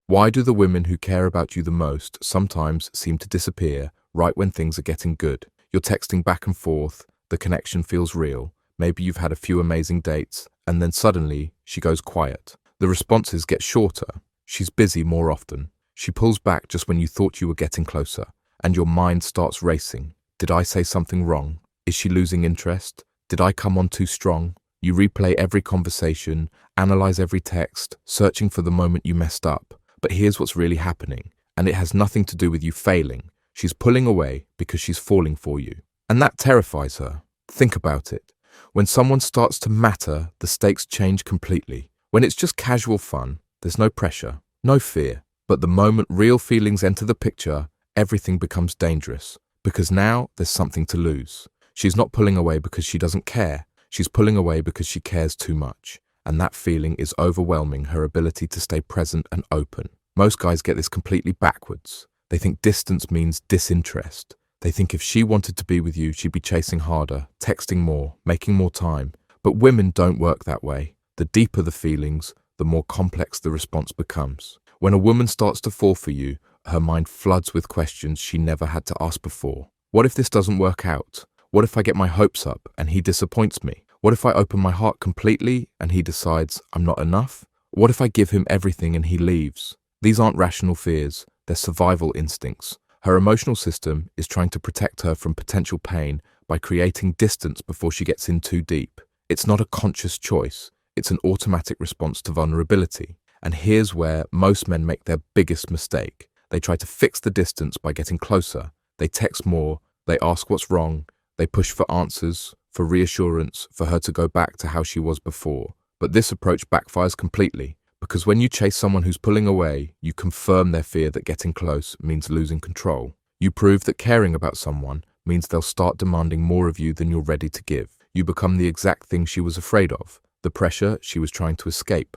Why do the women who care about you the most sometimes seem to disappear right when things are getting good? You're texting back and forth, the connection feels real, maybe you've had a few amazing dates, and then suddenly she goes quiet. The responses get shorter. She's busy more often. She pulls back just when you thought you were getting closer, and your mind starts racing. Did I say something wrong? Is she losing interest? Did I come on too strong? You replay every conversation, analyze every text, searching for the moment you messed up. But here's what's really happening, and it has nothing to do with you failing. She's pulling away because she's falling for you. And that terrifies her. Think about it. When someone starts to matter, the stakes change completely. When it's just casual fun, there's no pressure, no fear. But the moment real feelings enter the picture, everything becomes dangerous. Because now there's something to lose. She's not pulling away because she doesn't care. She's pulling away because she cares too much. And that feeling is overwhelming her ability to stay present and open. Most guys get this completely backwards. They think distance means disinterest. They think if she wanted to be with you, she'd be chasing harder, texting more, making more time. But women don't work that way. The deeper the feelings, the more complex the response becomes. When a woman starts to fall for you, her mind floods with questions she never had to ask before. What if this doesn't work out? What if I get my hopes up and he disappoints me? What if I open my heart completely and he decides I'm not enough? What if I give him everything and he leaves? These aren't rational fears, they're survival instincts. Her emotional system is trying to protect her from potential pain by creating distance before she gets in too deep. It's not a conscious choice, it's an automatic response to vulnerability. And here's where most men make their biggest mistake. They try to fix the distance by getting closer. They text more, they ask what's wrong, they push for answers, for reassurance, for her to go back to how she was before. But this approach backfires completely, because when you chase someone who's pulling away, you confirm their fear that getting close means losing control. You prove that caring about someone means they'll start demanding more of you than you're ready to give. You become the exact thing she was afraid of, the pressure she was trying to escape.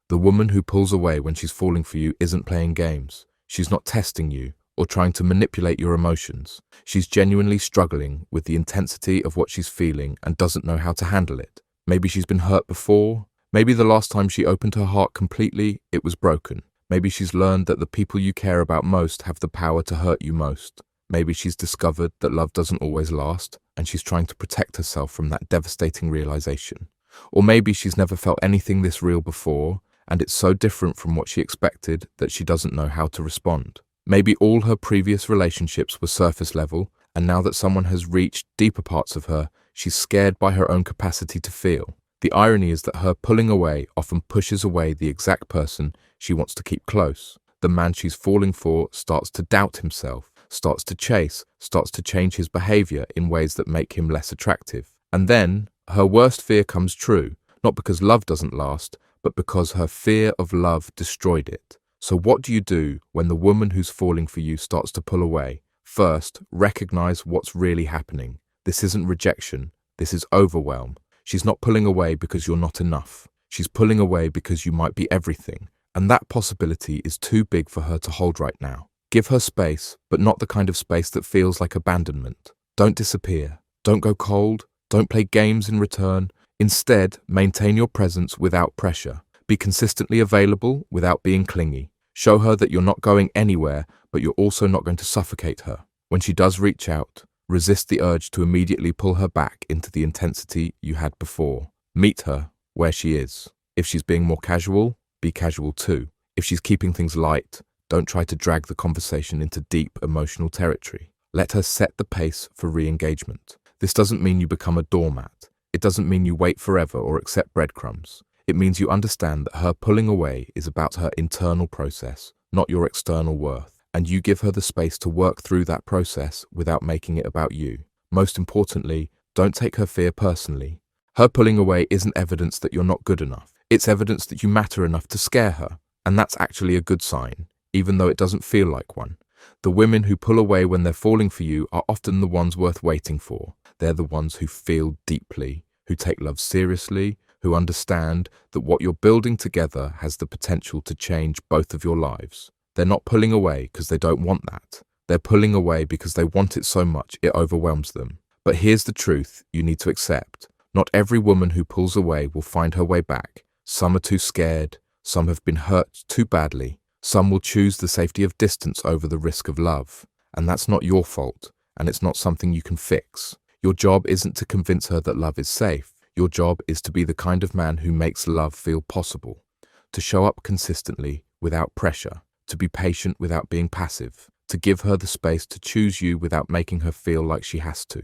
The woman who pulls away when she's falling for you isn't playing games. She's not testing you or trying to manipulate your emotions. She's genuinely struggling with the intensity of what she's feeling and doesn't know how to handle it. Maybe she's been hurt before. Maybe the last time she opened her heart completely, it was broken. Maybe she's learned that the people you care about most have the power to hurt you most. Maybe she's discovered that love doesn't always last, and she's trying to protect herself from that devastating realization. Or maybe she's never felt anything this real before, and it's so different from what she expected that she doesn't know how to respond. Maybe all her previous relationships were surface level, and now that someone has reached deeper parts of her, she's scared by her own capacity to feel. The irony is that her pulling away often pushes away the exact person she wants to keep close. The man she's falling for starts to doubt himself, starts to chase, starts to change his behavior in ways that make him less attractive. And then her worst fear comes true, not because love doesn't last, but because her fear of love destroyed it. So what do you do when the woman who's falling for you starts to pull away? First, recognize what's really happening. This isn't rejection, this is overwhelm. She's not pulling away because you're not enough. She's pulling away because you might be everything. And that possibility is too big for her to hold right now. Give her space, but not the kind of space that feels like abandonment. Don't disappear. Don't go cold. Don't play games in return. Instead, maintain your presence without pressure. Be consistently available without being clingy. Show her that you're not going anywhere, but you're also not going to suffocate her. When she does reach out, resist the urge to immediately pull her back into the intensity you had before. Meet her where she is. If she's being more casual, be casual too. If she's keeping things light, don't try to drag the conversation into deep emotional territory. Let her set the pace for re-engagement. This doesn't mean you become a doormat. It doesn't mean you wait forever or accept breadcrumbs. It means you understand that her pulling away is about her internal process, not your external worth. And you give her the space to work through that process without making it about you. Most importantly, don't take her fear personally. Her pulling away isn't evidence that you're not good enough. It's evidence that you matter enough to scare her. And that's actually a good sign, even though it doesn't feel like one. The women who pull away when they're falling for you are often the ones worth waiting for. They're the ones who feel deeply, who take love seriously, who understand that what you're building together has the potential to change both of your lives. They're not pulling away because they don't want that. They're pulling away because they want it so much it overwhelms them. But here's the truth you need to accept. Not every woman who pulls away will find her way back. Some are too scared. Some have been hurt too badly. Some will choose the safety of distance over the risk of love, and that's not your fault, and it's not something you can fix. Your job isn't to convince her that love is safe. Your job is to be the kind of man who makes love feel possible, to show up consistently without pressure, to be patient without being passive, to give her the space to choose you without making her feel like she has to.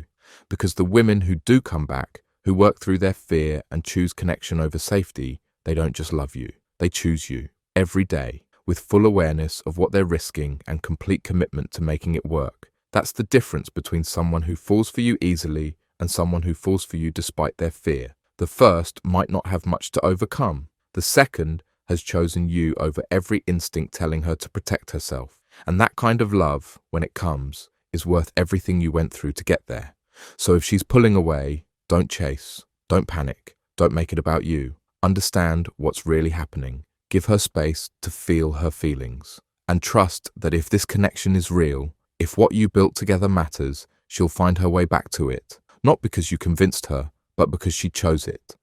Because the women who do come back, who work through their fear and choose connection over safety, they don't just love you, they choose you every day with full awareness of what they're risking and complete commitment to making it work. That's the difference between someone who falls for you easily and someone who falls for you despite their fear. The first might not have much to overcome. The second has chosen you over every instinct telling her to protect herself. And that kind of love, when it comes, is worth everything you went through to get there. So if she's pulling away, don't chase, don't panic, don't make it about you. Understand what's really happening. Give her space to feel her feelings. And trust that if this connection is real, if what you built together matters, she'll find her way back to it. Not because you convinced her, but because she chose it.